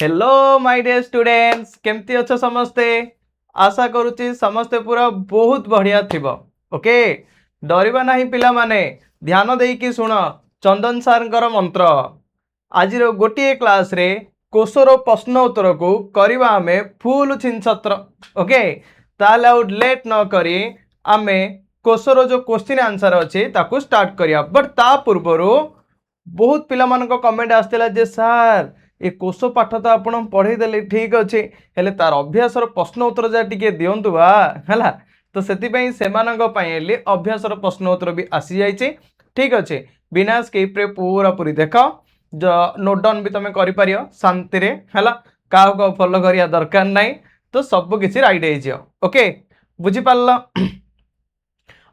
Hello my dear students केमती अच्छो समस्ते आशा करुच्ची समस्ते पूरा बहुत बढ़िया थिबो ओके डरवा नहीं पिला माने ध्यान देकी शुण चंदन सार मंत्र आज गोटे क्लास रे कोशर प्रश्न उत्तर को करवा आमे फुल छिनछत्र ओके ताले आउट लेट न करी आमे कोशर जो क्वेश्चन आंसर अच्छे ताकू स्टार्ट करिया बट ता पूर्वरु बहुत पिला मानको कमेंट आस्तिला जे सर ए कोश पाठ तो आप पढ़े देले ठीक अच्छे हेले तार अभ्यास प्रश्न उत्तर जा टिके दिंतु बा है तो से अभ्यास प्रश्न उत्तर भी आसी जाइए ठीक अच्छे बिना स्किप रे पूरा पूरी देख नोट डाउन भी तुम कर शांति है क्या फॉलो करिया दरकार नहीं तो सब किसी राइट ओके बुझीपार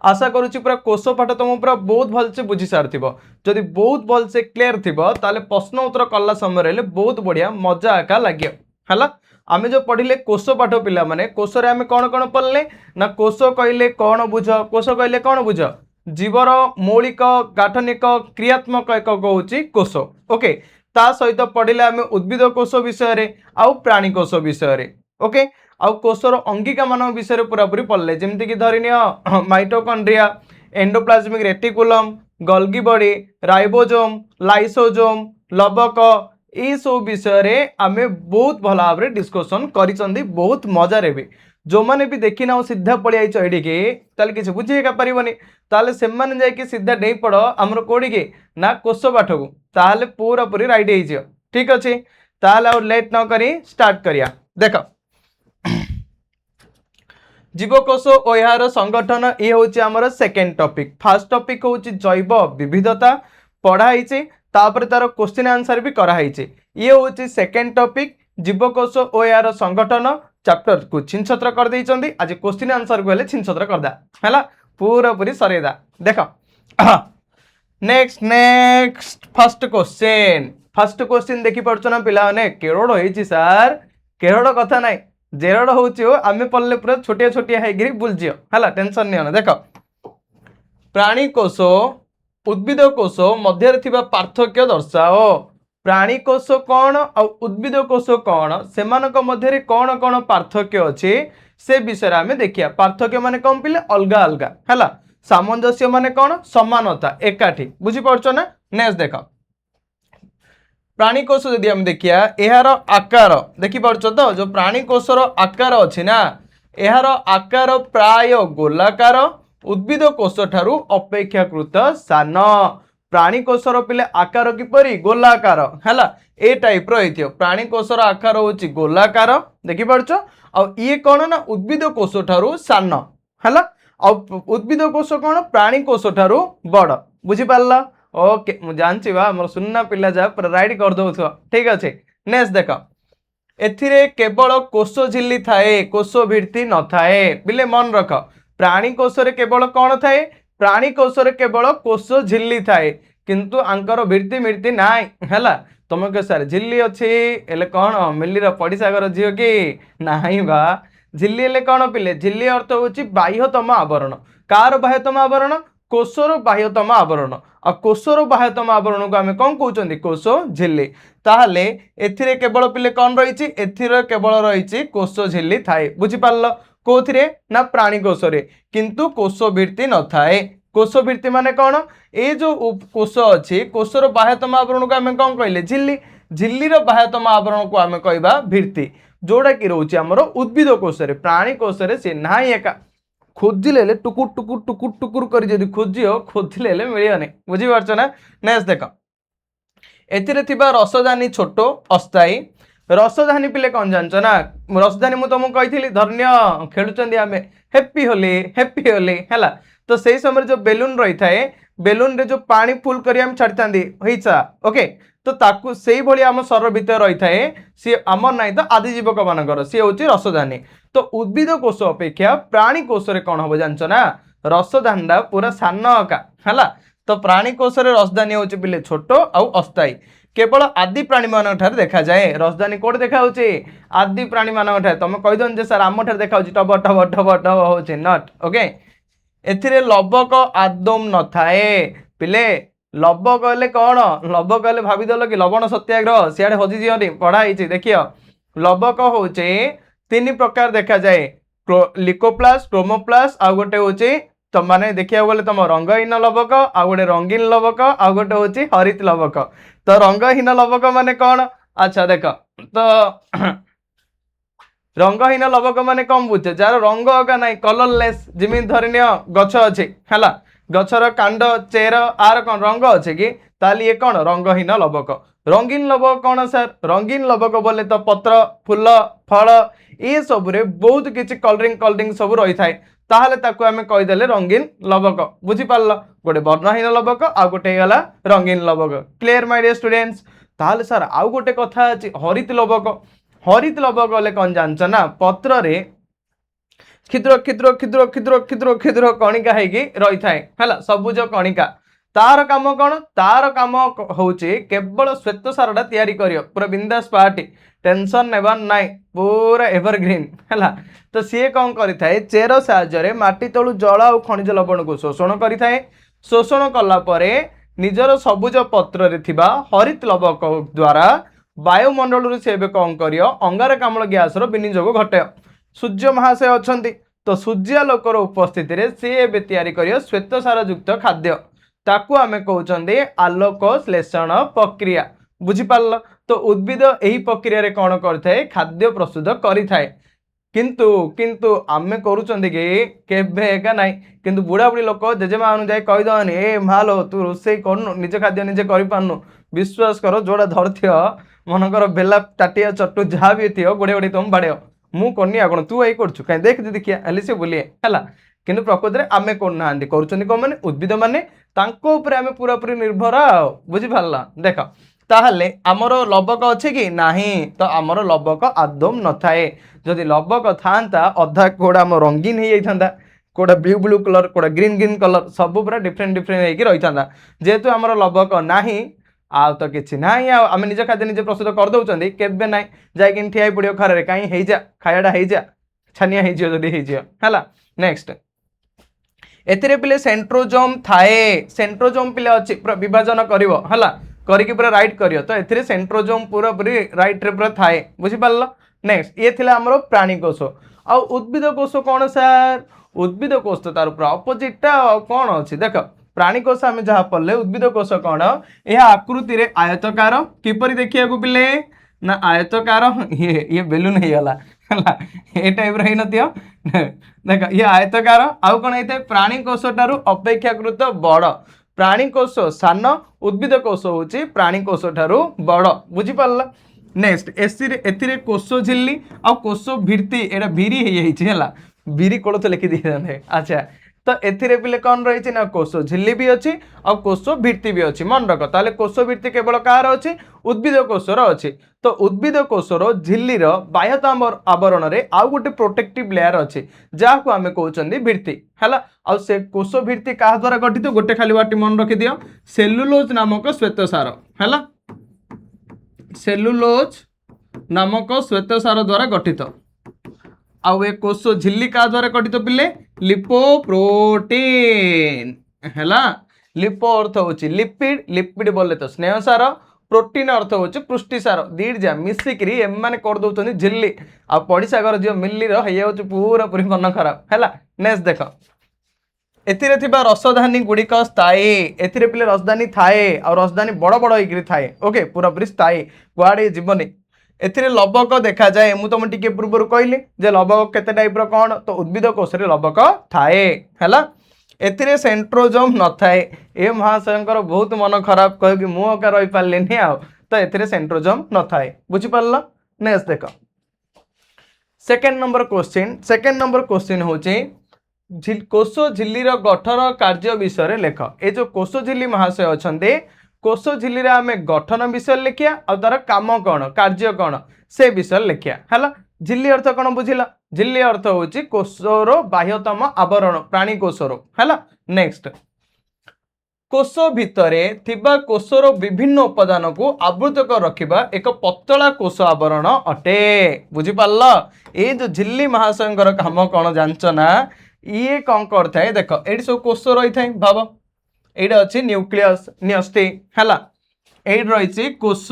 आशा करुच्ची पूरा कोश पाठ तुम पूरा बहुत भलसे बुझी सारी जदि बहुत भलसे क्लीयर थी ताले प्रश्न उत्तर कला समय बहुत बढ़िया मजा एका लगे है आम जो पढ़ले कोश पाठ पिला माने कोश आम कौन कौन पढ़ले ना कोश कहले कौन बुझ कोश कहले कौन बुझ जीवर मौलिक गाठनिक क्रियात्मक एकक हूँ कोश ओके ता सहित पढ़ले आम उद्भिद कोश विषय आउ प्राणी कोश विषय ओके आउ कोशर अंगिका मान विषय पूरा पूरी पढ़ले जमती कि धरनी mitochondria endoplasmic reticulum Golgi body ribosome lysosome लबक यही सब विषय आम बहुत भल भाव में डिस्कसन कर बहुत मजार भी जो मैंने भी देखी ना सीधा पड़े आई किसी बुझे पारनी ताले से जाकि सीधा डे पड़ आमर कौड़ी ना कोश पाठ को ताले पूरा पूरी राइट हो ठीक अच्छे ताले आउ लेट न करी स्टार्ट करिया देख जीवकोश और यार संगठन ये हूँ आमर सेकेंड टॉपिक फर्स्ट टॉपिक हूँ जैव विविधता पढ़ाई तापर तार क्वेश्चन आंसर भी कराई ये हूँ सेकेंड टॉपिक जीवकोश और यार संगठन चैप्टर को छिनछत्र कर देइचंदी आज क्वेश्चन आंसर को हेले छिनछत्र कर दा हैला पूरा पूरी सरेदा देख नेक्स्ट फर्स्ट क्वेश्चन देखि पड़छ ना पिला ने केरोड़ होईची सर केरोड़ कथा नाही जेरोड़ होची आमे पल्ले पूरा छोटिया छोटिया हेगिरी बुलजियो हैला टेंशन नहीं देख प्राणी कोश उद्भिद कोश मध्य थिबा पार्थक्य दर्शाओ प्राणी कोश कौन और उद्भिद कोश कौन से मध्य कौन कौन पार्थक्य अच्छे से विषय आम देखिया पार्थक्य माने कौन पिले अलग अलग है सामंजस्य माने कौन समानता एकाठी बुझीपार ना नेक्स्ट देख प्राणी कोश जदि आम देखिया यार आकार देखिपार तो जो प्राणी कोशर आकार अच्छी ना यार आकार प्राय गोलाकार उद्भिद कोश ठारू अपेक्षाकृत सान प्राणी कोशर पिले आकार किपरि गोलाकार है ए टाइप रो प्राणी कोशर आकार हूँ गोलाकार देखिपार ये कौन ना उद्भिद कोश ठारू सान है उद्भिद कोश कौन प्राणी कोश ठारू बड़ बुझीपार ओके मुझे जानची बा मोर सुनना पिला जा पूरा राइट कर दो ठीक अच्छे नेक्स्ट देख एथिरे केवल कोश झिल्ली थाए कोश भित्ति न थाए बिले मन रख प्राणी कोश केवल कौन थाए प्राणी कोश केवल कोश झिल्ली थाए किंतु आंकर भित्ति मिर्ति नाई है तुम कह सर झिल्ली अच्छी एले कौन मिलीर पड़िशा घर झील कि नाई बा झिल्ली हेले कौन पिले झिल्ली अर्थ हूँ बाह्यतम आवरण कार बाह्यतम आवरण कोशर बाह्यतम आवरण आ कोशर बाह्यतम आवरण को आम कौन कहते कोश झिल्ली ताहले एथिरे केवल पिले कौन रही एथिरे केवल रही कोश झिल्ली थाए बुझीपार कौथिरे ना प्राणी कोशरे किंतु कोश भित्ति न थाए कोश भित्ति माने कौन ये जो कोश अच्छी कोशर बाह्यतम आवरण को आम कौन कहले झिल्ली झिल्लीर बाह्यतम आवरण को आम कहवा भित्ति जोड़ा कि रोचे आमर उद्भिद कोशरे प्राणी कोशरे सी ना एका खोजिले टुकुर टुकुर टुकुर टुकुर कर जदि खोजियो खोजिले मिलने बुझीपार ना नेक्स्ट देख एथिरे रसदानी छोट अस्थायी रसदानी पिले कौन जानच ना रसदानी मुझे तुमको कही धन्य खेलुंट आम हैप्पी होली है तो से समय जो बेलून रही थाए बेलून रे जो पानी फुल कर छाड़ी था ओके तो ताकू से ही आम शरीर भितर रही थाए सी आमर ना तो आदिजीवक मानकर सी हूँ रसदानी तो उद्भिद कोश अपेक्षा प्राणी कोश कौन हम जानच ना रसदानी पूरा सान अका है तो प्राणी कोश रसदानी हूँ पिले छोट आउ अस्थायी केवल आदि प्राणी मान देखा जाए रसदानी कौट देखा आदि प्राणी मान तुम कहीदन जे सर आम देखा टब टब टब टब हूँ नट ओके एथिरे लबक आदम न थाए पिले लब कहले कौन लब कहले भाविदेल कि लवण सत्याग्रह सियाड़े हजि जीवनी पढ़ाई देखिए लबक हूँ तीन प्रकार देखा जाए लिकोप्लास क्रोमोप्लास आ गोटे हूँ तो माने देखिया गले तुम रंगहीन लबक आ गोटे रंगीन लबक आ गोटे हूँ हरित लबक तो रंगहीन लबक माने कौन अच्छा देख तो रंगहीन लबक माने कम बुझे जार रंग अगा ना कलरलेस जमी धरनी गछ अच्छी है गछर कांड चेर आर कौन रंग अच्छे कि ताली ये कौन रंगहीन लबक रंगीन लबक कौन सर रंगीन लबक बोले तो पत्र फूल फल ये सब बहुत किसी कलरिंग कलरिंग सब रही थाए ताहले ताकू आमे कहीदेले रंगीन लबक बुझीपार गोटे वर्णहीन लबक आ गोटे गला रंगीन लबक क्लियर माय डियर स्टूडेंट्स ताहले सर आउ गोटे कथा अछि हरित लबक गले कौन जानछ ना पत्र रे क्षुद्र क्षुद्र क्षुद्र क्षुद्र क्षुद्र क्षुद्र कणिका होगी रही है सबुज कणिका तार काम कौन तार काम होची केवल श्वेत सारटा तैयारी करियो पूरा बिंदास पार्टी टेंशन नेबार नाई पूरा एवरग्रीन है तो सी कौन करें चेर साहाय्य माटी तलु जल और खनिज लवण को शोषण करें शोषण कलापर निजर सबुज पत्र रे थिबा हरित लबक द्वारा वायुमंडल से कौन कर अंगारकाम्ल गैस विनियोग घटे सूर्य महाशय अच्छा तो सूर्यालोकर उपस्थिति रे सी एबे तैयारी करियो श्वेत सार युक्त खाद्य ताकू आमे कहउचंदी आलोक श्लेषण प्रक्रिया बुझीपाल तो उद्भिद यही प्रक्रिया रे कौन करथाय खाद्य प्रस्तुत करिथाय किंतु किंतु आमे करूचंदी कि केबे एका नाही किंतु बुढ़ा बुढ़ी लोक जेजेमा अनु जाय कहि दनी ए मालो तू रोसई करनु निज खाद्य निजे करि पारनु विश्वास करो जोड़ा धरथियो मनकर बेला टाटिया चट्टू जहाँ भी थियो गोड़े गोड़े तुम बाड़े मु करनी आगण तू यही करछु कहीं देख देखिया हेली से बोलिए है किंतु प्रकृति में आमे करना करुचंदी कौन माने उद्भिद माने तांको ऊपर आमे पूरा पूरी निर्भर बुझी पारला देख ताहले आमर लबक अच्छे कि नहीं तो आमर लबक आदम न थाए जदि लबक था अधा कोड़ा आम रंगीन हो जाता कोड़ा ब्लू ब्लू कलर कोड़ा ग्रीन ग्रीन कलर सब पूरा डिफरेंट डिफरेंट होगी रही था जेहेतु आमर लबक नाही आ तो किसी ना आम निज खाद्य निजे प्रस्तुत करदे केबे ना जाकि ठिया पड़ो खारे कहीं खायाटा हो छानिया है नेक्स्ट एथिरे पिले सेंट्रोजोम थाए सेंट्रोजोम पिले अच्छी पूरा विभाजन करा करके पूरा राइट करियो तो एथिरे सेंट्रोजोम पूरा पूरी राइट रे पूरा थाए बुझीपार नेक्स्ट ये थिला हमरो प्राणी कोश आ उद्भिद कोश कौन सर उद्भिद कोश तो तार पूरा अपोजिट कौन अच्छी देख प्राणी कोश आम जहाँ पढ़ले उद्भिद कोश कौन यह आकृति रे आयतकार किपरि देखिया को पिले ना आयतकार ये बेलून हो गला ये टाइप रही नथियो देख ये आयतकार आउ कौन होता है प्राणी कोश ठारू अपेक्षाकृत बड़ प्राणी कोश सान उद्भिद कोश होची प्राणी कोश ठारू बड़ बुझीपार नेक्स्ट एथिरे कोश झिल्ली आ कोश भित्ति एटा भिरी है भिरी कोड़ लिखि दी अच्छा तो एथिरे पिले कौन रही ना कोश झिल्ली भी अच्छी और कोश भित्ति भी अच्छी मन रख ताले कोश भित्ति केवल कार अच्छी उद्भिद कोशर अच्छी तो उद्भिद कोशर झिल्लीर बाह्यता आवरण रे आउ गोटे प्रोटेक्टिव लेयर अच्छी जहाँ को आम कहते भित्ति है आ से कोश भित्ति क्या द्वारा गठित गोटे खाली बाटी मन रखि दियो सेलुलोज नामक श्वेतसार है सेलुलोज नामक श्वेतसार द्वारा गठित आउ ए कोश झिल्ली का द्वारा गठित पिले लिपोप्रोटीन है लिपो अर्थ होची लिपिड लिपिड बोले तो स्नेह सार प्रोटीन अर्थ होची पुष्टि सार दीजा मिसिक एम कर दौरान झिल्ली आ पड़िशा घर झील मिल्ली रही पूरा पूरी मन खराब है नेक्स्ट देख एथिरे थिबा रसधानी गुड़िक स्थायी एथिरे पिले रसधानी थाए और रसधानी बड़ बड़ होकर थाए ओके पूरा पूरी स्थायी कुआड़े जीवनी एथिरे लबक देखा जाए मु तुम टिके पूर्व कहली जे लबक केते टाइप रो कौन तो उद्भिद कोश रे लबक थाए हैला एथिरे सेंट्रोजोम न थाए ए महाशयंकर बहुत मन खराब कह कि मु का रही पारलेनी आ तो एथिरे सेंट्रोजोम न थाए बुझी पारल नेक्स्ट देख सेकंड नंबर क्वेश्चन होची कोश झिल्लीर गठन कार्य विषय लेख ए जो कोश झिल्ली महाशय अच्छे कोश झिल्ली आम गठन विषय लिखिया और तार काम कौन कार्य कौन से विषय लिखिया है झिल्ली अर्थ कौन बुझिला झिल्ली अर्थ होची कोशर बाह्यतम आवरण प्राणी कोशर है नेक्स्ट कोश भितरे थिबा कोशर विभिन्न उपादान को आवृत कर रखिबा एक पतला कोश आवरण अटे बुझीपाल ये जो झिल्ली महाशयंकर काम कौन जानच ना ये कौन करता है देख ये सब कोश रही था भाव এইটা ଅଛି ନ୍ୟୁକ୍ଲିୟସ୍ ନ୍ୟଷ୍ଟି ହେଲା। এইଟି রয়েছে কোষ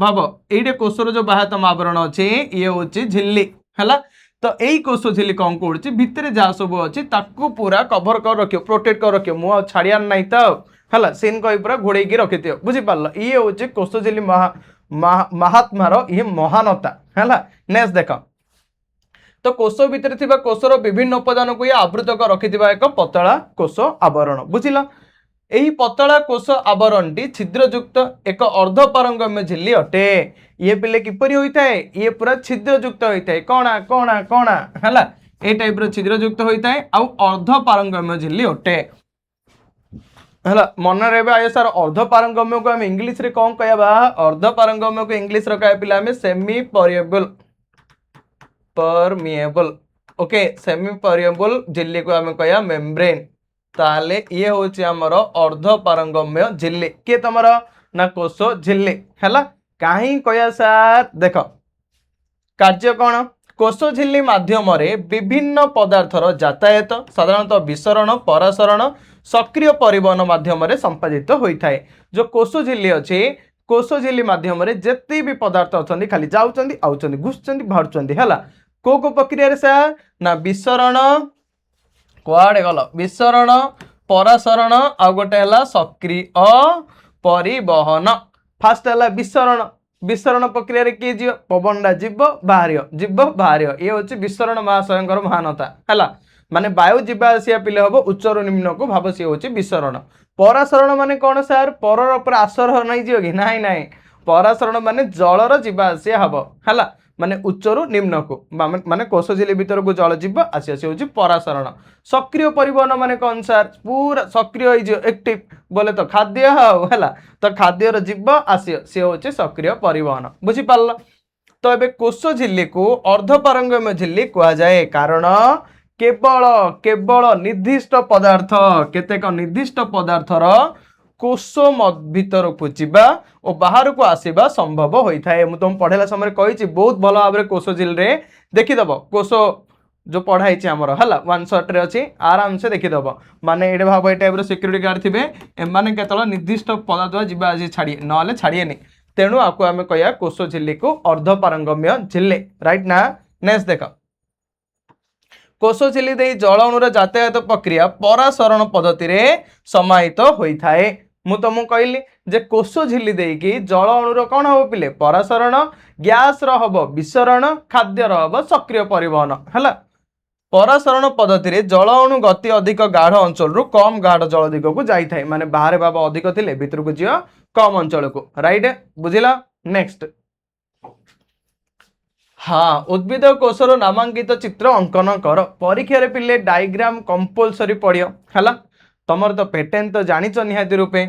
ভাব এইটা কোষর যে বাহ্যতম আবরণ আছে ইয়ে হচ্ছে ঝিল্লি ହେଲା। তো এই কোষ ঝিল্লি কম করছে ভিতরে যা সব আছে তাকে পুরা কভর করে রখিও প্ରୋଟେକ୍ଟ করে রখিও মু ছাড়িয়ার নাই তো ହେଲା ସିନ୍ କହି ପୁରା ଘୋଡ଼େଇକି ରଖିଥିବ ବୁଝିପାରିଲ। ଇଏ ହଉଛି କୋଷ ଝିଲ୍ଲି ମହାତ୍ମାର ଇଏ ମହାନତା ହେଲା। ନେକ୍ସଟ ଦେଖ ତ କୋଷ ଭିତରେ ଥିବା କୋଷର ବିଭିନ୍ନ ଉପାଦାନକୁ ଇଏ ଆବୃତ କରି ରଖିଥିବା ଏକ ପତଳା କୋଷ ଆବରଣ ବୁଝିଲ। ଏହି ପତଳା କୋଷ ଆବରଣଟି ଛିଦ୍ରଯୁକ୍ତ ଏକ ଅର୍ଦ୍ଧପାରଙ୍ଗମ୍ୟ ଝିଲ୍ଲି ଅଟେ। ଇଏ ପିଲେ କିପରି ହୋଇଥାଏ ଇଏ ପୁରା ଛିଦ୍ରଯୁକ୍ତ ହୋଇଥାଏ କଣା କଣା କଣା ହେଲା ଏ ଟାଇପର ଛିଦ୍ରଯୁକ୍ତ ହୋଇଥାଏ ଆଉ ଅର୍ଦ୍ଧପାରଙ୍ଗମ୍ୟ ଝିଲ୍ଲି ଅଟେ ହେଲା। ମନେ ରହିବା ଆଏ ସାର୍ ଅର୍ଦ୍ଧପାରଙ୍ଗମ୍ୟକୁ ଆମେ ଇଂଲିଶରେ କ'ଣ କହିବା ଅର୍ଦ୍ଧପାରଙ୍ଗମ୍ୟକୁ ଇଂଲିଶରେ କହିବା ପିଲା ଆମେ ସେମି परमिएबल ओके सेमी परमिएबल झिल्ली को आम कह मेम्ब्रेन ताले ये हूँ आमर अर्धपारंगम्य झिल्ली किए तुम ना कोष झिल्ली है कहीं कह सार देख कार्य कौन कोष झिल्ली माध्यम विभिन्न पदार्थर यातायात साधारणतः विसरण परासरण सक्रिय परिवहन माध्यम संपादित होता है। जो कोष झिल्ली अच्छी कोष झिल्ली माध्यम जिते भी पदार्थ अच्छा खाली जाऊँच आउट घुसुँच बाहर है को प्रक्रिया सार ना विसरण कुआडे गल विसरण परासरण आ गोटे है सक्रिय परिवहन। फास्ट है विसरण विसरण प्रक्रिया किए जी पवनटा जीव बाहर ये हूँ विसरण महाशयर महानता है माने वायु जीवा आसिया पिले हम उच्चर निम्न को भाव सी हूँ विसरण। परासरण माने कौन सार परर उपर आसर नहीं जीव कि नाई नाई परासरण माने जलर जीवा आसिया हम है माने उच्चरु निम्न को माने कोष झिल्ली भीतर को जल जीव आसी आसी हूँ परासरण। सक्रिय परिवहन माने कौन सार पूरा सक्रिय एक्टिव बोले तो खाद्य है तो खाद्यर जीव आसी सी हूँ सक्रिय परिवहन बुझीपार। तो ये कोष झिल्ली को अर्धपारंगम्य झिल्ली कह जाए कारण केवल केवल निर्दिष्ट पदार्थ केतेक निर्दिष्ट पदार्थर कोष भीतर को जीवा और बाहर को आसवा संभव होता है। मुझे तुम पढ़ेला समय कही बहुत भल भाव में कोष झिल्ली देखीदब कोष जो पढ़ाई आमर है वन शॉट रे अच्छी आराम से देखीदब माने ये भाव ये टाइप सिक्यूरीटी गार्ड थे एम के निर्दिष्ट पदार्थ जीवा आज छाड़िए ना छाड़िए तेणु आपको आम कह कोष झिल्ली को अर्धपारंगम्य झिल्ली राइट ना। नेक्स्ट देख कोष झिल्ली दे जल अणुर यातायात प्रक्रिया परासरण पद्धति रे समाहित होता है। मु तुमको कहली जे कोष झिल्ली देकी जल अणुर कौन हम पिले परासरण गैस हम विसरण खाद्यर हम सक्रिय परिवहन है। परासरण पद्धति रे जल अणु गति अधिक गाढ़ अंचल रु कम गाढ़ जल दिग को जाए माने बाहर भाव अधिक थिले भीतर को जीव कम अंचल को राइट बुझिला। नेक्स्ट हाँ उद्भिद कोषर नामांकित चित्र अंकन कर परीक्षा रे पिले डायग्राम कंपलसरी पड़ियो है तुम तो पैटर्न तो जानिच निहाती रूपे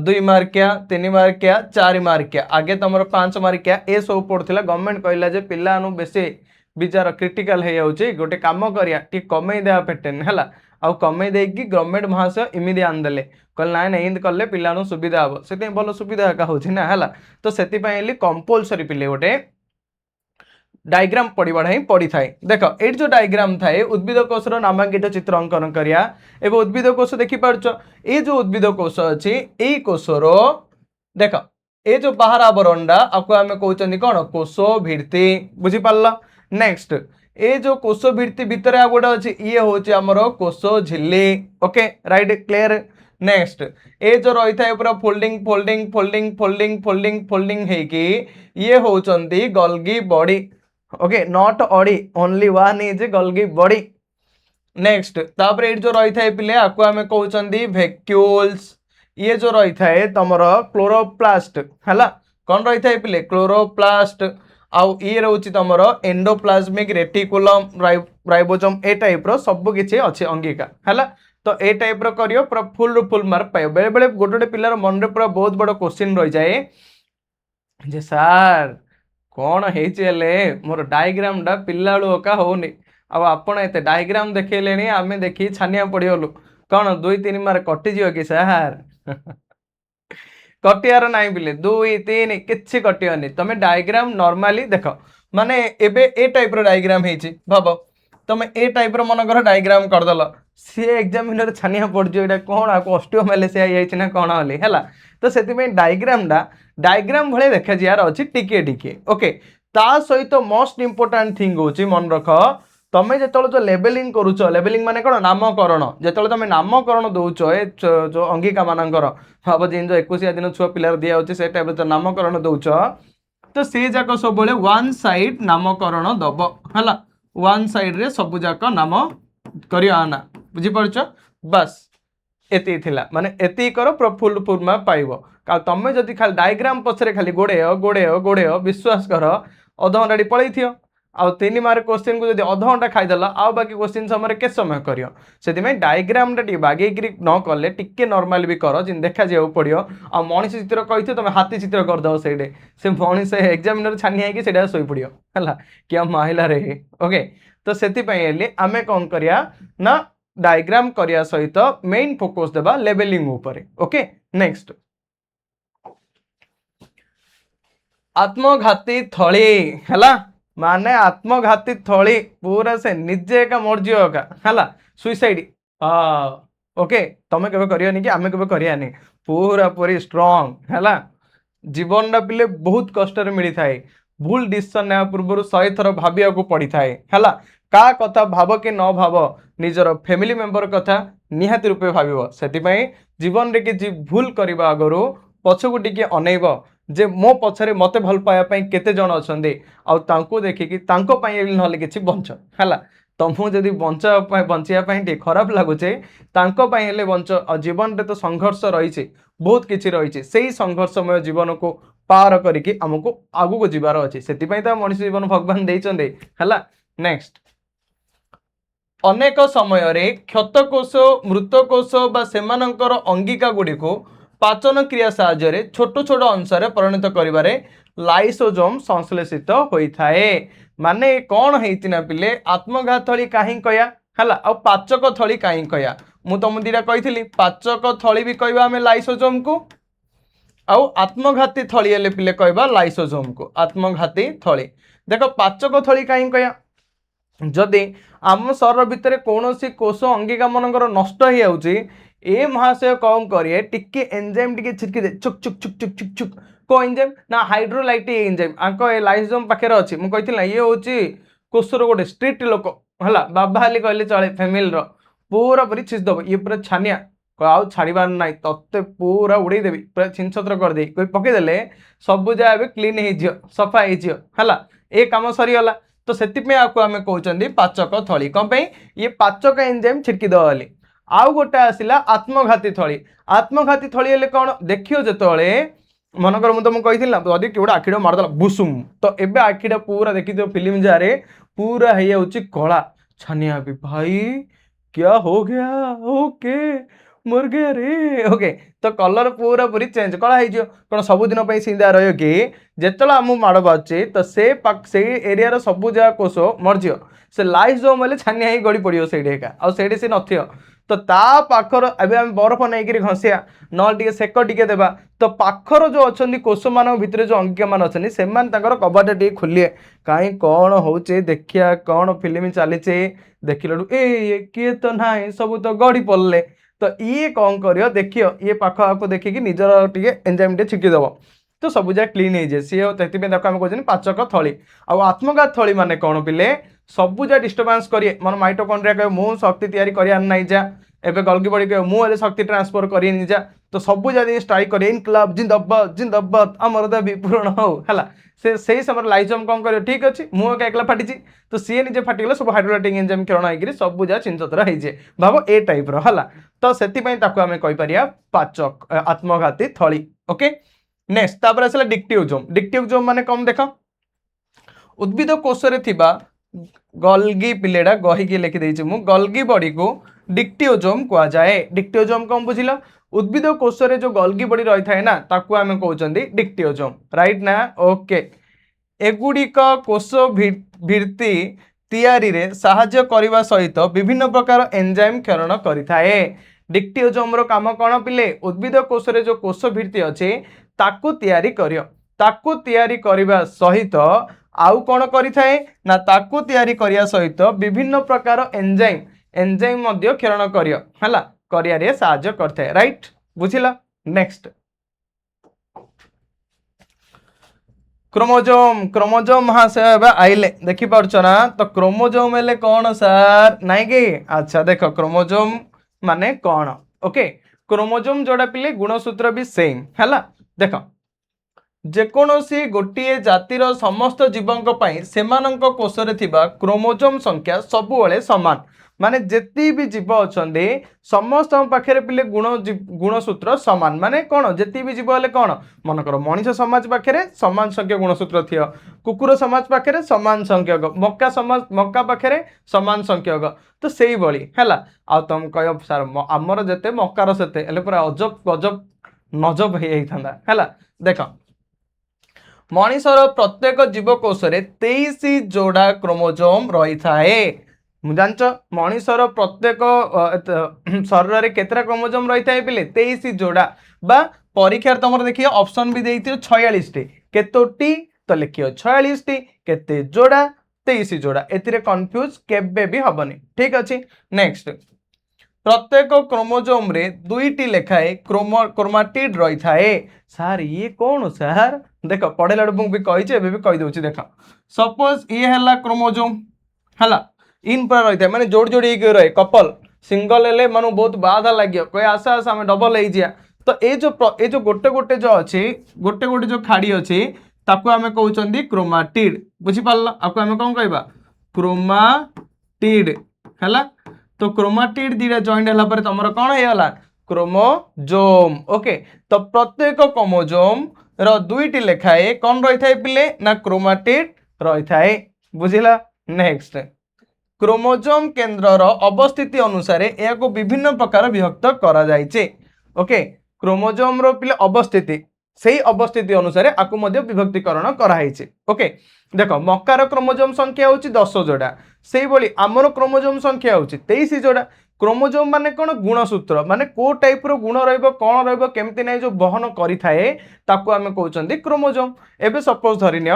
2 मार्किया 3 मार्किया 4 मार्किया आगे तुम 5 मार्किया ए सब पड़ता गवर्नमेंट कहला जे पिला बेसी विचार क्रिटिकल हो जाऊँगी गोटे कम करिया ठीक कमे दे पैटर्न है आउ कमे देकी गवर्नमेंट महाशय इमिदी आनदेले कहले ना ना इंद कले पिला सुविधा हम से भल सुविधा एका हो ना तो से कंपलसरी पिले गोटे डायग्राम पढ़ा ही पड़ी थाए। देख ये जो डायग्राम थाए उद्भिद कोषर नामांकित चित्र अंकन करिया एवं उद्भिद कोष देखी पार्छ ये जो उद्भिद कोष अच्छी यही कोषर देख ये जो बाहर आवरणटा आपको आम कहते कौन कोष भित्ति बुझीपार। नेक्स्ट ये जो कोष भित्ति भितर आ गोटे अच्छी ये हूँ आमर कोष झिल्ली ओके राइट क्लियर। नेक्स्ट ये जो रही था पूरा folding folding folding folding folding folding है ये होचंती गल्गी बॉडी ओके नॉट ऑडी only one is Golgi body. Next तापर ये जो रही था पिले आपको आम कहते वैक्यूल्स ये जो रही है तुम क्लोरोप्लास्ट है कौन रही है पिले क्लोरोप्लास्ट आउ ये रोचे तुम एंडोप्लाज्मिक रेटिकुलम राइबोसोम ए टाइप सब किसी अच्छे अंगिका है तो ए टाइप करियो पूरा फुल रु फुल मार्क पाइब बेले बेले गोटे गोटे पिलार मन रे पूरा बहुत बड़ क्वेश्चन रही जाए जे सार कौन है मोर डायग्राम टा पिला बेलू होनी आपण एत डायग्राम देखले आम देखी छानिया पड़गलु कौन 2-3 मार्क कटिज कि सार कटियार ना पिले 2-3 कि कटियनी तुम डायग्राम नॉर्मली देख माने एबे ए टाइप रो डायग्राम हेची भाव तुम ए टाइप मन कर डायग्राम करदेल सी एग्जामिनर छानिया पड़ो यहाँ कौन ऑस्टियोमेलेसिया ना कौन बोली है तो से डायग्राम भाई देखा यार अच्छी टिके टिके ओके ता सहित मोस्ट इंपोर्टेंट थिंग होची मन रख तुम्हें जो जो लेबलिंग करुच लेबलिंग माने कौन नामकरण जो तुम नामकरण दौच जो अंगिका मानकर भाव जिन जो 21 दिन छुआ पिलार दिया से टाइप जो नामकरण दौच तो सी जाक सब वन साइड नामकरण दब है वन साइड रे सब जाक नाम करना बुझीपार बस एति थिला माने एति कर फुल फुर्मा पाइब का तुम जदि खाली डायग्राम पछरे खाली गोड़े विश्वास कर अध घंटा पलि थी आउ 3 मार्क क्वेश्चन को जदि अध घंटा खाईदेल आउ बाकी क्वेश्चन समय के समय कर से डायग्राम टी बागे न कले टिके नॉर्मल भी कर जिन देखा जा पड़ो आ मनीष चित्र कही तुम हाथी चित्र करदे से मनीष एग्जामिनर छानिया कि शोई पड़ो है क्या माहिला रे ओके तो से आम कौन करिया ना डायग्राम करिया सहित मेन फोकस देबा लेबलिंग ऊपर ओके नेक्स्ट आत्मघाती थली है माने आत्मघाती थली पूरा से निजे का मर्जी होगा है सुइसाइड ओके तुम के करियानी कि आमे के करियानी पूरा पूरी स्ट्रांग है जीवन पिले बहुत कष्ट मिली थाए भूल डिसीजन ने पूर्व 100 थर भाविया को पड़ी थाए है का कथा भाव कि न भाव निजर फैमिली मेंबर कथा निहाती रूपे भाव से जीवन रे कि भूल करने आगर पछकू टिके अनेब जे मो पछरे मते भल पाया केते जन अछंदे आ तांको देखिकी तांको पई नहले किछि बंच हैला तुमको जदि बंचापी खराब लगुचे तांको पई हेले बंच जीवन रे तो संघर्ष रही बहुत किछि रही से संघर्षमय जीवन को पार करिकी हमको आगु को जीवार अच्छे से मनुष्य जीवन भगवान देइचंदे हैला नेक्स्ट अनेक समय रे क्षतकोष मृतकोष बा सेमानंकर अंगिका गुडी को पाचन क्रिया साहाय्य छोट छोट अंश परिणत करिबारे लाइसोजोम संश्लेषित होता है माने कौन होती पिले आत्मघात थली कहीं कया है आ पाचक थली कहीं कया मु तुम दीटा कही पाचक थली भी कहवा आम लाइसोजोम को आउ आत्मघाती थली हेले पिले कहवा लाइसोजोम को आत्मघाती थली देख पाचक थली कहीं कया जदि आम शरीर भितर कौन कोष अंगिका मनकर नष्ट हो जाउची ए महाशय कौन करिए टिके एंजाइम टिके छिटकी दे चुक चुक चुक चुक चुक चुक को एंजाइम ना हाइड्रोलाइटिक एंजाइम आंको ए लाइसोजोम पाखे अच्छी मुझे कही ये हूँ कोषर गोटे स्ट्रिक्ट लोक है बाबा हाली कहले चले फैमिली पूरा पूरी छिचदब ये पूरा छानिया आउ छाड़बार ना तत्ते पूरा उड़ेदेवी पूरा छिनछत्र करदे कोई पकईदे सब जगह क्लीन हो सफा है ये कम सरीगला तो से आम कहते पाचक थली कौन ये पाचक एंजाइम छिटकी दबाली आउ गोटे आसला आत्मघाती थली आत्मघाती थली हेले कौन देखियो जेतोले मनकर मुझे कही जदि गोटे आखिड़ मारदेला बुसुम तो एबे आखिड़ा पूरा देखी फिल्म जारे पूरा हो कला छानिया भी भाई क्या हो गया ओके मर गया रे ओके तो कलर पूरा पूरी चेंज कला हो कौन सबुदिन सीधा रही कि जिते आम माड़ बाजे तो से एरिया सबू जगह कोष मरज से लाइसोजोम हेले छानिया ही गड़ी पड़ो से आउे सी नथियो तो ता पाखर अभी आम बरफ नहीं घसिया न सेक टिके देवा तो पाखर जो अच्छा कोष मान भितर जो अंगिका मान अच्छे से कबाट टे खोलिए कहीं कौन हो देखिया कौन फिल्म चली देख लू ए किए तो ना सब तो गड़ी पड़े तो ये कौन कर देखियो ये पाख आपको देखिए निजर टे एंजाइम टे छिकीदेव तो सब जगह क्लीन हो जाए सी आम कहते पाचक थली आत्मघात थली माने कौन पिले सबू जगह डिस्टर्बांस करिए मन माइटोकॉन्ड्रिया कहे मु शक्ति तैयारी कर नहीं जा एवं गलगी बड़ी कहे मुझे शक्ति ट्रांसफर करें जा तो सबू जगह स्ट्राइक कर इनकलाब जिंदाबाद अमर दाबी पूरण हो है से समय लाइसोजोम कौन कर ठीक अच्छे मुझे एकला फाटी तो सी निजे फाटीगला सब हाइड्रोलाइटिक एंजाइम क्षरण होकर सब जगह छिनछतर हो जाए भाव ए टाइप है तो से आम कहीपर पाचक आत्मघाती थली ओके नेक्स्ट तापर आसला डिक्टियोजोम माने कौन देख उद्भिद कोष गल्गी पिलेटा गहीकि लिखिदे मु गल्गी बड़ी को डिक्टियोजोम कह जाए डिक्टियोजोम कौन बुझिल उद्भिद कोष जो गल्गी बड़ी रही थाए ना ताकू आम कहते डिक्टियोजोम राइट ना ओके एगुड़िक कोष भित्ति तैयारी रे साहाय्य करने सहित विभिन्न प्रकार एंजाइम क्षरण करिथाए डिक्टियोजोम रो काम कौन पिले उद्भिद कोष जो कोष भित्ति अच्छे ताकू तैयारी करियो ताकू तैयारी करने सहित आउ कौन करिथाए ना ताकू तैयारी करिया सहित विभिन्न प्रकार एंजाइम एंजाइम मध्य क्षरण करियो हला करियारे साहाय्य करथाए राइट बुझिला नेक्स्ट क्रोमोजोम क्रोमोजोम महाशय आइले देखी पार्छ ना तो क्रोमोजोम हेले कौन सर नाई कि अच्छा देख क्रोमोजोम माने कौन ओके क्रोमोजोम जोड़ा पिले गुणसूत्र भी सेम हैला देख जेकोसी गोटे जातिर समस्त जीवों सेमानंक कोशरे थिबा क्रोमोजोम संख्या सबुबले समान माने जेती भी जीव अच्छा समस्त पाखे पिले गुणसूत्र सामान माने कौन जेती भी जीव हेले कौन मनकर मनीष समाज पाखे समान संख्यक गुणसूत्र थी कुकुर समाज पाखे समान संख्यक मक्का समाज मक्का पाखे समान संख्यक तो से भाई है आ तुम कह सार आमर जिते मक्कार से पूरा अजब गजब नजब है देख मनीषर प्रत्येक जीवकोश 23 जोड़ा क्रोमोजोम रही थाए जानच मनीषर प्रत्येक शरीर में केतरा क्रोमोजोम रही थाए पिले 23 जोड़ा बा परीक्षा तुम देखिए ऑप्शन भी देती 46 टी केतोटी तो लिखियो 46 टी केते जोड़ा 23 जोड़ा एथिरे कंफ्यूज केबे भी हबनी ठीक अच्छे नेक्स्ट प्रत्येक क्रोमोजोम रे दुईटी लेखाए क्रोमाटिड रही थाए सार ये कौन सार देख पढ़ेला भी कही भी कहीदे देख सपोज ये है क्रोमोजोम है इन पूरा रही था मैंने जोड़ जोड़ी रहे कपल सिंगल हेले मानु बहुत बाधा लगे कहे आशा आशा आम डबल हो जा तो ये जो गोटे गोटे जो अच्छी गोटे गोटे जो खाड़ी अच्छी ताको आम कहते क्रोमाटिड बुझीपार आपको आम कौन कहवा क्रोमाटिड है तो क्रोमाटिड दीटा जॉइंट है तुम कौन होगा क्रोमोजोम ओके तो प्रत्येक क्रोमोजोम रो दुईटी लेखाए कौन रही थाए पिले ना क्रोमाटिड रही थाए बुझिला नेक्स्ट क्रोमोजोम केन्द्रर अवस्थिति अनुसार यह विभिन्न प्रकार विभक्त करा जायचे ओके क्रोमोजोम रो पिले अवस्थिति सही अवस्थिति अनुसार आपको विभक्तिकरण कराई ओके देख मकार क्रोमोजोम संख्या हूँ 10 जोड़ा से भाई आमर क्रोमोजोम संख्या हूँ 23 जोड़ा क्रोमोजोम माने कौन गुणसूत्र माने को टाइप रो गुण रौन रमती ना जो बहन करें आम कहते क्रोमोजोम एवं सपोज धरी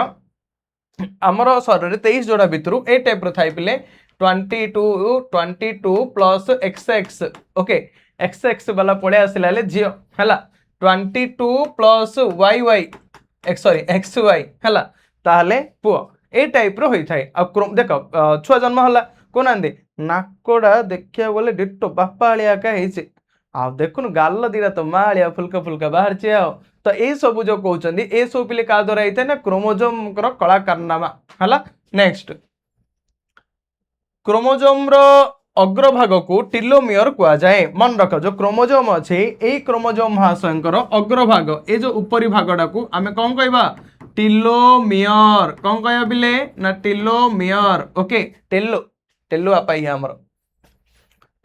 आमर शरीर 23 जोड़ा भितर ए टाइप रे पिले 22 प्लस XX ओके XX वाला पड़े आसला झील है 22 प्लस YY सॉरी XY है ताहले पुओ ए टाइप रो होता है देख छुआ जन्म है कहना नाकड़ा देखा बोले डिटो बापा का आ देखुन गाल दीटा तो मालिया फुल्का फुल्का बाहर तो ये सब जो कहते ये सब पिले क्या द्वारा होता है ना क्रोमोजोम कला कारनामा है नेक्स्ट क्रोमोजोम रो अग्रभाग को टीलोमियर कह जाए मन रख जो क्रोमोजोम अच्छे यही क्रोमोजोम महाशयर अग्रभाग ये जो उपरी भागटा को आम कौन कहवा टीलोमियर कौन कह बिले ना टीलोमियर ओके टेलो टेलो आपाई आमर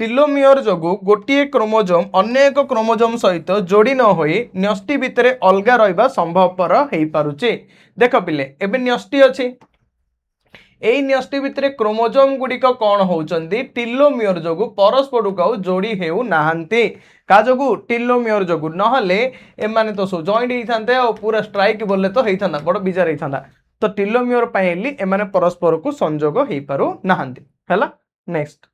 टीलोमियर जोगु गोटे क्रोमोजोम अन्य एक क्रोमोजोम सहित जोड़ी न होई न्यष्टि भितर अलगा रहिबा संभवपर हो पारुचे देख पिले एबे न्यष्टि अच्छी यही न्यष्टि भितर क्रोमोजोम गुड़िक कौन होउचंदी टीलोमियर जोगु परस्पर को जोड़ी हेउ नाहंती का जोगु टीलोमियर जोगु नहले एमाने तो सो जॉइंट होइथांते और पूरा स्ट्राइक बोले तो होइथांदा बड़ बिजार होइथांदा तो टीलोमियर पाइली एमाने परस्पर को संजोग हेइ पारु नाहंती हैला नेक्स्ट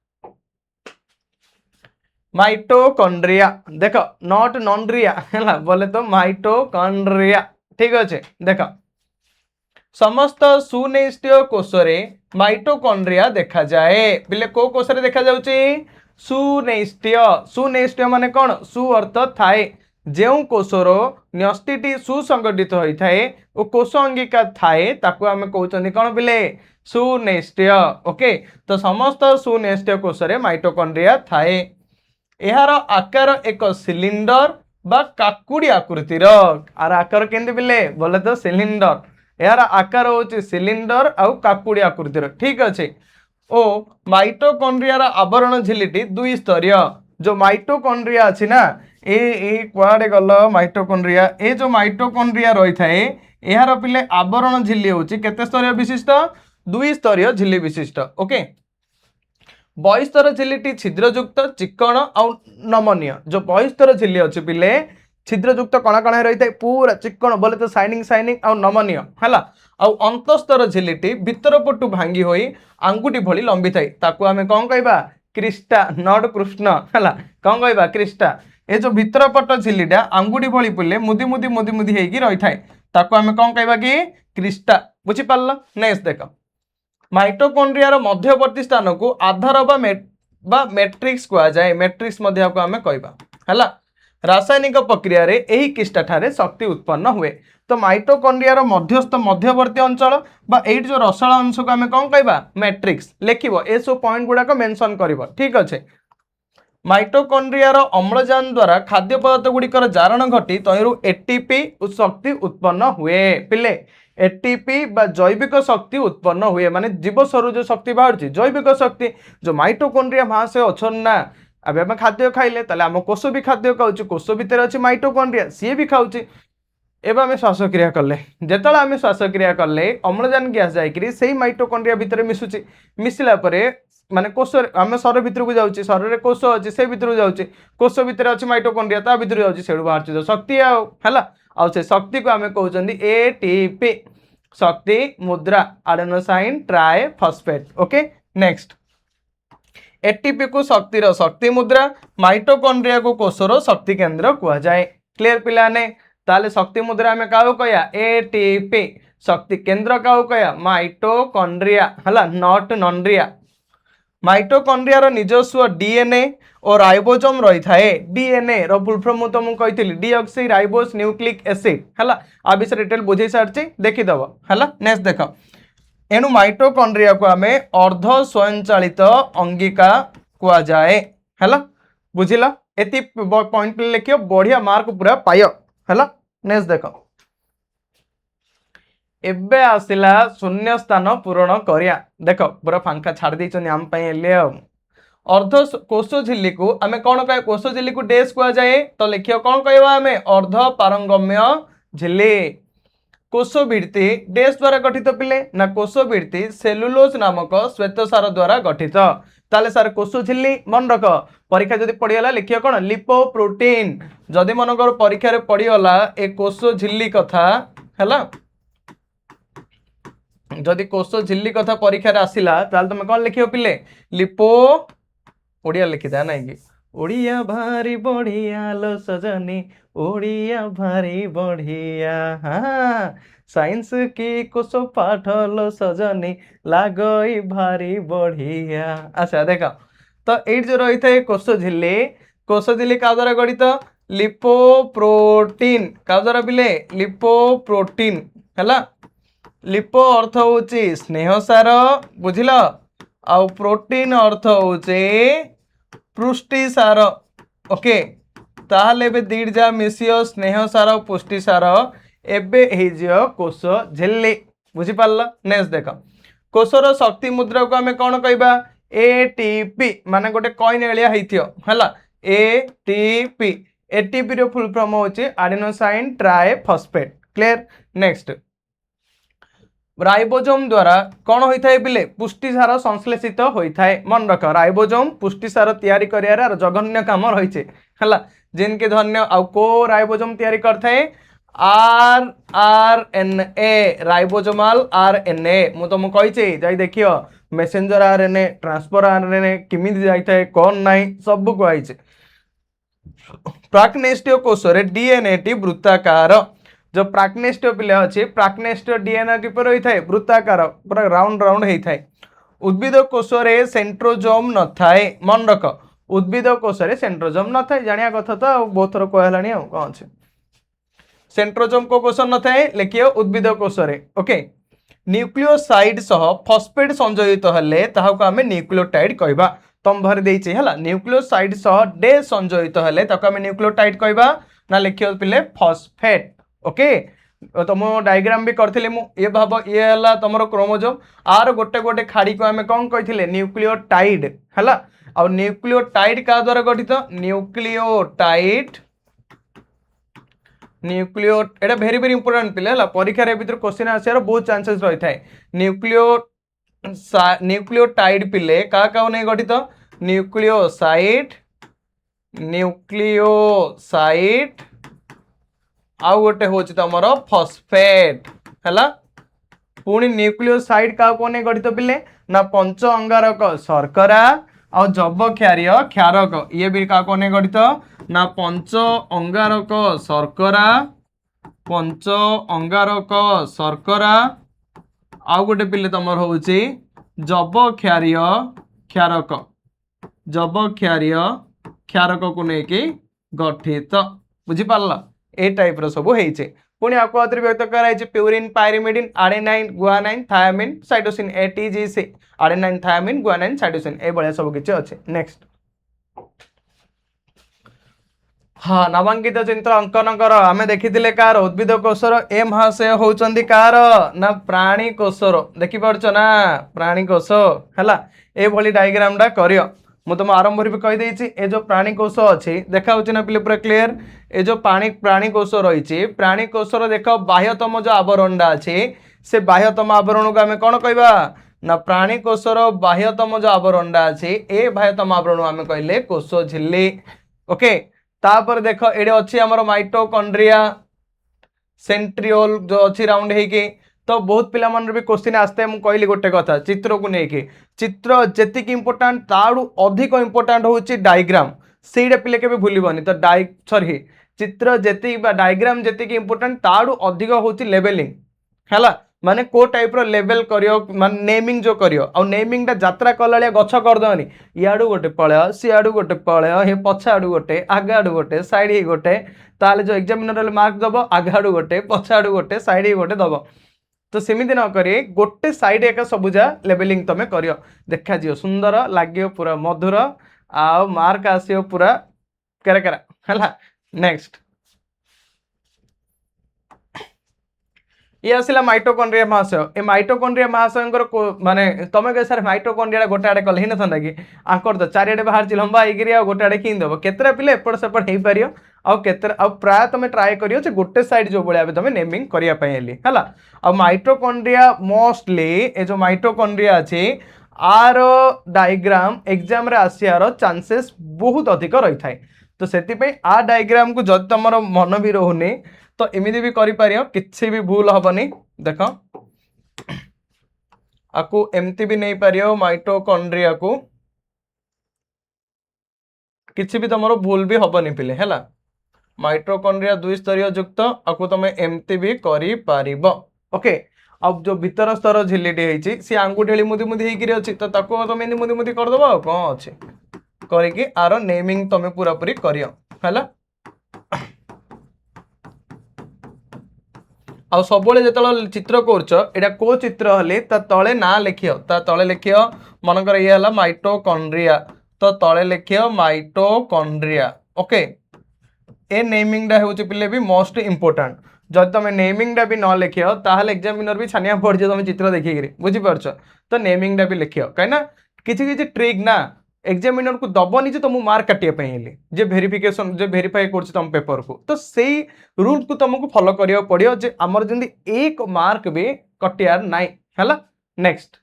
माइटोकॉन्ड्रिया देख नॉट नॉन्ड्रिया हैला बोले तो माइटोकॉन्ड्रिया ठीक अच्छे देख समस्त सुनिष्ठीय कोशरे माइटोकॉन्ड्रिया देखा जाए बिले को कोशरे देखा जाउची सुनिष्ठीय सुनिष्ठीय माने कौन सु अर्थ थाए जो कोशर न्यष्टिटी सुसंगठित होता है वो कोश अंगिका थाए ताकू आम कहते कौन बिले सुनिष्ठीय ओके तो समस्त सुनिष्ठीय कोशरे माइटोकॉन्ड्रिया थाए यार आकार एक सिलिंडर बा काकुड़ी आकृतिर आर आकार केंदे बिले बोले तो सिलिंडर यार आकार होची सिलिंडर आउ काकुड़ी आकृतिर ठीक अच्छे ओ माइटोकॉन्ड्रिया आवरण झिल्लीटी 2 स्तरीय जो माइटोकॉन्ड्रिया अच्छी ना ये कुआडे गल माइटोकॉन्ड्रिया ये जो माइटोकॉन्ड्रिया रही थाए यार पिले आवरण झिल्ली होची केते स्तरीय विशिष्ट 2 स्तरीय झिल्ली विशिष्ट ओके बहिस्तर झिल्लीटी छिद्रयुक्त चिकण आउ नमनीय जो बहिस्तर झिल्ली अच्छी पिले छिद्रयुक्त कणा कणा रही है पूरा चिक्कण बोले तो शाइनिंग शाइनिंग आ नमनीय है अंतस्तर झिल्लीटी भितर पटु भांगी होई आंगुठी भली लंबी थाई ताकू आमे कौन कहबा क्रिस्टा नट कृष्ण है कौन कहबा क्रिस्टा ए जो भितर पट झिल्लीटा आंगुठी भली बुले मुदी मुदी मुदी मुदी हेकी रही थाए ताकू आमे कौन कहबा कि क्रिस्टा बुझी पारल। नेक्स्ट देख माइटोकॉन्ड्रिया रो मध्यवर्ती स्थान को आधार बा मैट्रिक्स कहा जाए मैट्रिक्स मध्य को आमे कहबा हला रासायनिक प्रक्रिया रे एही किस्टा ठारे शक्ति उत्पन्न हुए तो माइटोकॉन्ड्रिया रो मध्यस्थ मध्यवर्ती अंचल बा एट जो रसाळ अंश को आमे कौन कहबा मैट्रिक्स लिखिबो ए सब पॉइंट गुडा को मेंशन करिवो ठीक अच्छे। माइटोकॉन्ड्रिया रो अम्लजान द्वारा खाद्य पदार्थ गुड़िकर जारण घटी तहिरु एटीपी शक्ति उत्पन्न हुए पिले एटीपी बा जैविक शक्ति उत्पन्न हुए माने जीवस्वरू जो शक्ति बाहर जैविक शक्ति जो माइटोकॉन्ड्रिया महाशय अच्छन ना अब आम खाद्य खाइले ताले आम कोष भी खाद्य खाऊँ कोष भितर अच्छे माइटोकॉन्ड्रिया सी भी खाऊँ एवं आम श्वासक्रिया कले जिते आम श्वासक्रिया कले अम्लजान गैस जाकि से माइटोकॉन्ड्रिया भितर मिसुची मिसला माने कोष आम शरीर भितर को जाऊँ शरीर में कोष अच्छे से भितर जाऊँ कोष भितर अच्छे माइटोकॉन्ड्रिया ता भितर जाऊँ से बाहर जो शक्ति आला आउ से शक्ति को आम कहते एटीपी शक्ति मुद्रा adenosine tri phosphate okay. Next ATP को शक्तिर शक्ति मुद्रा माइटोकॉन्ड्रिया को कोषर शक्ति केंद्र कह जाए क्लियर पिलाने ताले शक्ति मुद्रा में क्या कया एटीपी शक्ति केंद्र क्या कया माइटोकॉन्ड्रिया हला नॉट नॉन्ड्रिया माइटोकॉन्ड्रिया रो निजस्व डीएनए और राइबोसोम रही थाए डीएनए रो फुल फॉर्म मु तुमको कही डीऑक्सी राइबोस न्यूक्लिक एसिड हला आ विषय डिटेल बुझे सारछि देखिदब हला। नेक्स्ट देख एनु माइटोकॉन्ड्रिया को आमे अर्ध स्वयंचालित अंगिका कुआ जाए हला बुझिला एति पॉइंट लिखियो बढ़िया मार्क पूरा पाय हला। नेक्स्ट देख एबे आसिला शून्य स्थान पूरण करिया देख पूरा फांका छाड़ दी आम अर्ध कोष झिल्ली को आम कौन कह कोष झिल्ली को डेस कह जाए तो लिखियो कौन कहवा आम अर्ध पारंगम्य झिल्ली कोष भित्ति डेस द्वारा गठित पिले ना कोष भित्ति सेलुलोज नामक श्वेतसार द्वारा गठित ताले सार कोष झिल्ली मन रख परीक्षा जदि पड़ीगला लिखियो कौन लिपोप्रोटीन जदि मनकर परीक्षा रे पड़ीगला ए कोष झिल्ली कथा है जदि कोष झिल्ली कथा परीक्षा रे आसिला ताल तुम कौन लिखियो पिले लिपो ओडिया लिखिदा नाइ कि ओडिया भारी बढ़िया लो सजनी ओडिया भारी बढ़िया हाँ साइंस की कोष पाठ लो सजनी लागई भारी बढ़िया। अच्छा देखा तो एट जो रही है कोष झिल्ली का द्वारा गठित लिपोप्रोटीन का द्वारा पिले लिपोप्रोटीन है लिपो अर्थ होची स्नेहसार बुझिल आउ प्रोटीन अर्थ होचे पुष्टिसार ओके ताहले बे दीड जा मिसियो स्नेहसार पुष्टिसार एबे हेजियो कोष झिल्ली बुझी पारल। नेक्स्ट देख कोषर शक्ति मुद्रा को आमे कौन कहबा एटीपी माने गोटे कॉइन एलिया हेथियो हला एटीपी एटीपी रो फुल फॉर्म होची adenosine try phosphate clear. Next ribosome द्वारा कौन होता है पिले पुष्टिसार संश्लेषित होता है मन रख राइबोसोम पुष्टिसार तैयारी करियार जघन्य काम रही है जिनके धन्य आउ को राइबोसोम तैयारी करता है आरएनए राइबोसोमाल आरएनए मु तुम कही जाई देखियो मेसेंजर आरएनए ट्रांसफर आरएनए किमी जाए कौन ना सब कही प्राक्नेस्टीय कोष डीएनए टी वृत्ताकार जो प्राक्नेस्टीय पिले अच्छे प्राक्नेस्टीय डीएनए किपर होता है वृत्ताकार पूरा राउंड राउंड होता है उद्भिद कोष सेंट्रोजोम न थाए मन रख उद्भिद कोष सेंट्रोजोम न थाए जानिया कथा तो बहुत थर कहलानी कौन अच्छे सेंट्रोजोम को कोष न थाए लिखियो उद्भिद कोष ओके न्यूक्लियोसाइड सह फॉस्फेट संयोजित हेले ताहाको आमे न्यूक्लियोटाइड कहबा तम भर देइछे हला न्यूक्लियोसाइड सह डे संयोजित हेले ताको आमे न्यूक्लियोटाइड कहबा ना लिखियो पिले फॉस्फेट ओके तुम डायग्राम भी करथिले मु ये भाव ये हला तमरो क्रोमोसोम आर गोटे गोटे खाड़ी को आमे कौन कहिथिले न्यूक्लियोटाइड हला आ न्यूक्लियोटाइड का द्वारा गठित न्यूक्लियोटाइड न्यूक्लियो एटा वेरी वेरी इंपोर्टेंट पिले हला परीक्षा रे भीतर क्वेश्चन आसार बहुत चांसेस रही थाए न्यूक्लियोटाइड पिले का नहीं गठित न्यूक्लियोसाइड आउ गोटे होची तमर फॉस्फेट हैला। पुणी न्यूक्लियोसाइड का कोने गठित पिले ना पंच अंगारक शर्करा आ जब क्षारीय क्षारक ये भी का कोने गठित ना पंच अंगारक शर्करा पंच अंगारक शर्करा आउ गोटे पिले तमर होची जब क्षारीय क्षारक जब क्षारीय क्षारक को लेकिन गठित बुझी पारल ए टाइप रो सब होइचे। पुणी आपको अतिर व्यक्त कराइছে purine pyrimidine adenine guanine thymine cytosine A T G C adenine thymine guanine cytosine ए बळिया सब किछि अछि। नेक्स्ट हाँ नामांकित चित्र अंकन कर आमे देखिथिले कार उद्भिद कोशर ए महाशय होउचंदी कार ना प्राणी कोशर देखि परछ ना प्राणी कोश हैला ए भली डायग्राम डा करियो मु तुम आरंभ भी कहि देछि ए जो प्राणी कोश अछि देखा होछि ना पिले पूरा क्लियर ए जो प्राणी कोश रहिछि प्राणी कोशर देख बाह्यतम जो आवरणडा अछि से बाह्यतम आवरण को आमे कोन कहबा ना प्राणी कोशर बाह्यतम जो आवरणडा अछि ए बाह्यतम आवरण आमे कहले कोश झिल्ली ओके। तापर देख एडे अच्छी आमर माइटोकॉन्ड्रिया सेंट्रियोल जो अच्छी राउंड है तो बहुत पिला मन भी क्वेश्चन आसते मुझे कहली गोटे कथा चित्र को लेकिन चित्र जेति इंपोर्टाट ताड़ू अधिक इंपोर्टाट होची डायग्राम सेटा पिले के भूलबनी तो सॉरी चित्र जेति डायग्राम जेति इंपोर्टाट ताड़ू अधिक होची लेवलिंग हैला माने को टाइप रो लेवल करियो माने नेमिंग जो करियो आ नेमिंग टा यात्रा कलालिया गछ कर दनी याडू गोटे पळय सियाडू गोटे पळय हे पछाडू गोटे आगाडू गोटे साइड ही गोटे ताले जो एग्जामिनर मार्क दबो आगाडू गोटे पछाडू गोटे साइड ही गोटे दबो तो सेमिति न करी गोटे साइड एका सबुजा लेवलिंग तमे करियो देखा जियो सुंदर लागियो पूरा मधुर आ मार्क आसियो पूरा केरा केरा हला। नेक्स्ट ये आसला माइटोकॉन्ड्रिया महाशय ए माइटोकॉन्ड्रिया महाशय माने तमे के सर माइटोकॉन्ड्रिया गोटे आड़े कल ही ना कि आंकर तो चारिआडे बाहर लंबा हो गोटे आड़े किन देव केतरा पिले एपट सेपट हो पार आउ प्राय तुम ट्राए करियो जे गोटे साइड जो भाया तुम नेमिंग करने है आ माइटोकॉन्ड्रिया मोस्टली ए जो माइटोकॉन्ड्रिया अच्छी आर डायग्राम एग्जाम रे आसियार चांसेस बहुत अधिक रही था तो से आ डायग्राम को जब तुम मन भी रोनी तो एमती भी करिपारियो किछि भी भूल हबनी देख आकु एमती भी नहीं पारियो माइटोकॉन्ड्रिया को किछि भी तुमरो भूल भी हबनी पिले हैला माइटोकॉन्ड्रिया दुई स्तरीय युक्त आकु तुम एमती भी करि पारिबो ओके। अब जो भीतर स्तर झिल्लीटी होइछि सी आंगुठेली मुदी मुदी हेकिरि अछि तो ताको तुम एनी मुदी मुदी कर दबो कोन अछि करिकि आरो नेमिंग तुम पूरा पूरी करियो हैला। आ सब जो चित्र कर को चित्र हेले तले ना लिखियो तले लिखियो मनकर ये है माइटोकॉन्ड्रिया तो तले लिखियो माइटोकॉन्ड्रिया ओके। ए नेमिंग डा होची पिले भी मोस्ट इंपोर्टेंट जब तुम नेमिंग डा भी न लिखियो ताहले एग्जामिनर भी छानिया पड़ जाए तुम चित्र देखिक बुझी पारछ तो नेमिंग डा भी लिखियो कहीं किसी किसी ट्रिक ना एग्जामिनर को दबनी जे तुमको मार्क काटिया हेले जे वेरिफिकेशन जे वेरीफाई कर तुम पेपर को तो सेही रूल को तुमको फॉलो करिया पड़ियो जे हमर जंदी एक मार्क भी कटियार नाइ हैला। नेक्स्ट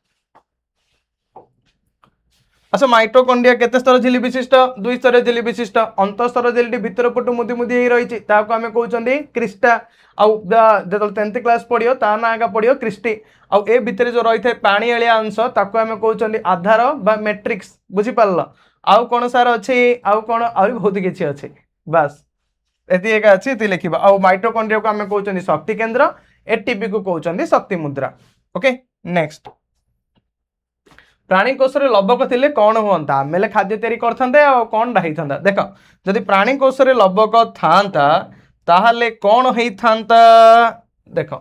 अच्छा माइटोकॉन्ड्रिया केते स्तर झिल्ली विशिष्ट दुई स्तर झिल्ली विशिष्ट अंतस्तर झिल्ली भीतर पटु मुदी मुदी हे रही ताको आमे कहउचंदी क्रिस्टा आउ जतल 10th क्लास पढ़ियो ता ना आगा पढ़ियो क्रिस्टी आउ ए भीतर जो रही थे पानी एलिया अंश ताको आमे कहउचंदी आधार बा मैट्रिक्स बुझी पारल आउ कोन सार अछि आउ कोन आउ बहुत किछि अछि बस एति एका अछि एति लिखिबा आउ माइटोकॉन्ड्रिया को आमे कहउचंदी शक्ति केंद्र एटीपी को कहउचंदी शक्ति मुद्रा ओके। नेक्स्ट प्राणी कोश रे लबक थिले कौन हुंता आमेले खाद्य तैयारी करथंदे आ कौन रही थांदा देख जदि प्राणी कोश रे लबक थांता ताहले कौन हेई थांता देख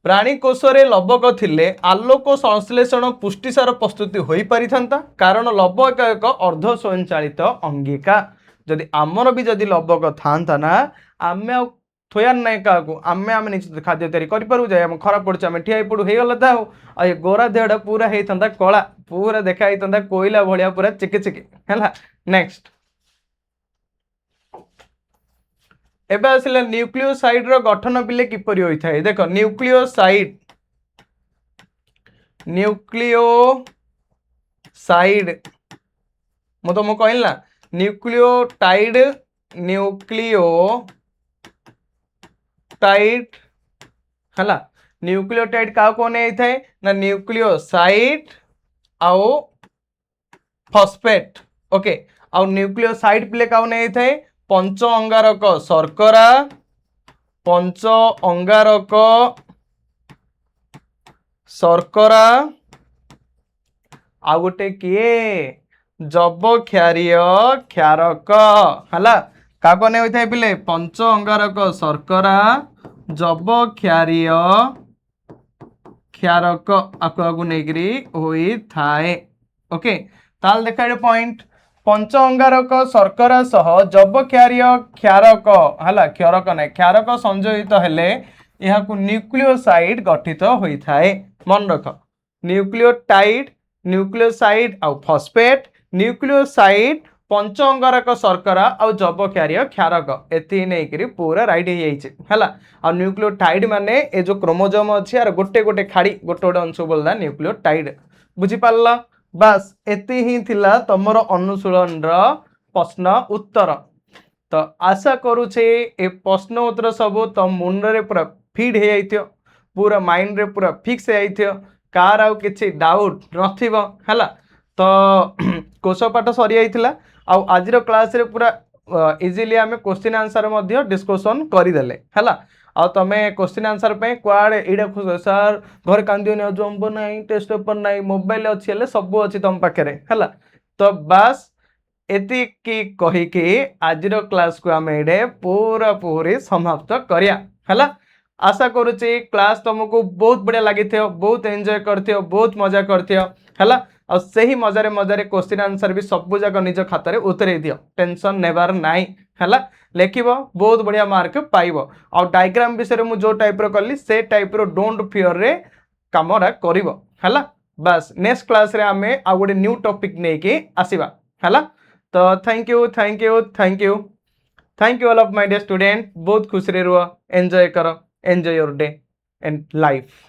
प्राणी कोश रे लबक थिले आलोक संश्लेषण पुष्टिसार प्रस्तुति होई पारि थांता कारण लबक एक अर्ध स्वयंचालित अंगिका जदि आमर भी जदि लबक थांता ना आमे थोयार ना क्या आमे आमे निश्चित खाद्य तैयारी करूँ जाए आम खराब पड़े आम ठिया पड़ू हो गला था आ ये गोरा देहटा पूरा होता कला पूरा देखा होता कोयला भाया पूरा चिकी चिकी है। नेक्स्ट एबे आसिला न्यूक्लियोसाइड रो गठन पिले किपरि होई थाए देखो न्यूक्लियोसाइड मु तुमको कहला न्यूक्लियोटाइड न्यूक्लियोटाइड हला न्यूक्लियोटाइड क्या कौन थाए ना न्यूक्लियोसाइड आउ फॉस्फेट ओके आउ न्यूक्लियोसाइड पिले क्या थाए पंच अंगारक शर्करा पंच अंगारक शर्करा आ गोटे किए जब क्षारीय क्षारक हला क्या होता है पिले पंच अंगारक शर्करा जब क्षारीय क्षारक आकु नेगरी होई थाए ओके ताल देखा पॉइंट पंच अंगारक शर्करा सह जब क्षारीय क्षारक हला क्षारक ना क्षारक संयोजित हेले यहाकु न्यूक्लियोसाइड गठित होता है मन रख न्यूक्लियोटाइड न्यूक्लियोसाइड आउ फॉस्फेट न्यूक्लियोसाइड पंच अंगारक शर्करा आउ जब क्षारीय क्षारक एति नहीं पूरा राइट हो जाइए आ न्यूक्लियोटाइड माने ए जो क्रोमोजोम अच्छी यार गोटे गोटे खाड़ी गोटे गोटे अंश बोलता न्यूक्लियोटाइड बुझीपार बास एति ही थिला तमर अनुशीलन प्रश्न उत्तर तो आशा करुचे ए प्रश्न उत्तर सब तम मुंड रे पूरा फिट हो जाइथियो पूरा माइंड रे पूरा फिक्स हो जाइथियो कार आउ किछि डाउट नथिबो हला तो कोश पाठ सरी जाइथिला आउ आजिर क्लास रे पूरा इजीली आमे क्वेश्चन आंसर मध्ये डिस्कशन करि देले हला आ तमे क्वेश्चन आंसर पे क्वाड एडा सर घर कांदियो न जंप नाही टेस्ट पेपर नाही मोबाइल अछि हेले सब अछि तम पाखरे हला तो बस एति की कहि के आजिर क्लास को आमे एडे पूरा पूरी समाप्त करिया हला आशा करुचे क्लास तुमको बहुत बढ़िया लगी बहुत एंजॉय करथियो बहुत मजा करथियो हला और सही मजारे मजारे क्वेश्चन आंसर भी सब जाक निज खातार उतरे दियो टेंशन नेबार नाही हला लेखिबो बहुत बढ़िया मार्क पाइबो और डायग्राम विषय मु जो टाइप रो कली से टाइप रो डोंट फियर रे कामरा करिवो हला बस नेक्स्ट क्लास रे आमे आ गोटे न्यू टॉपिक नै के आसीबा हला तो thank you thank you thank you thank you all of my dear student बहुत खुश रे रुआ एंजॉय करो enjoy your day and life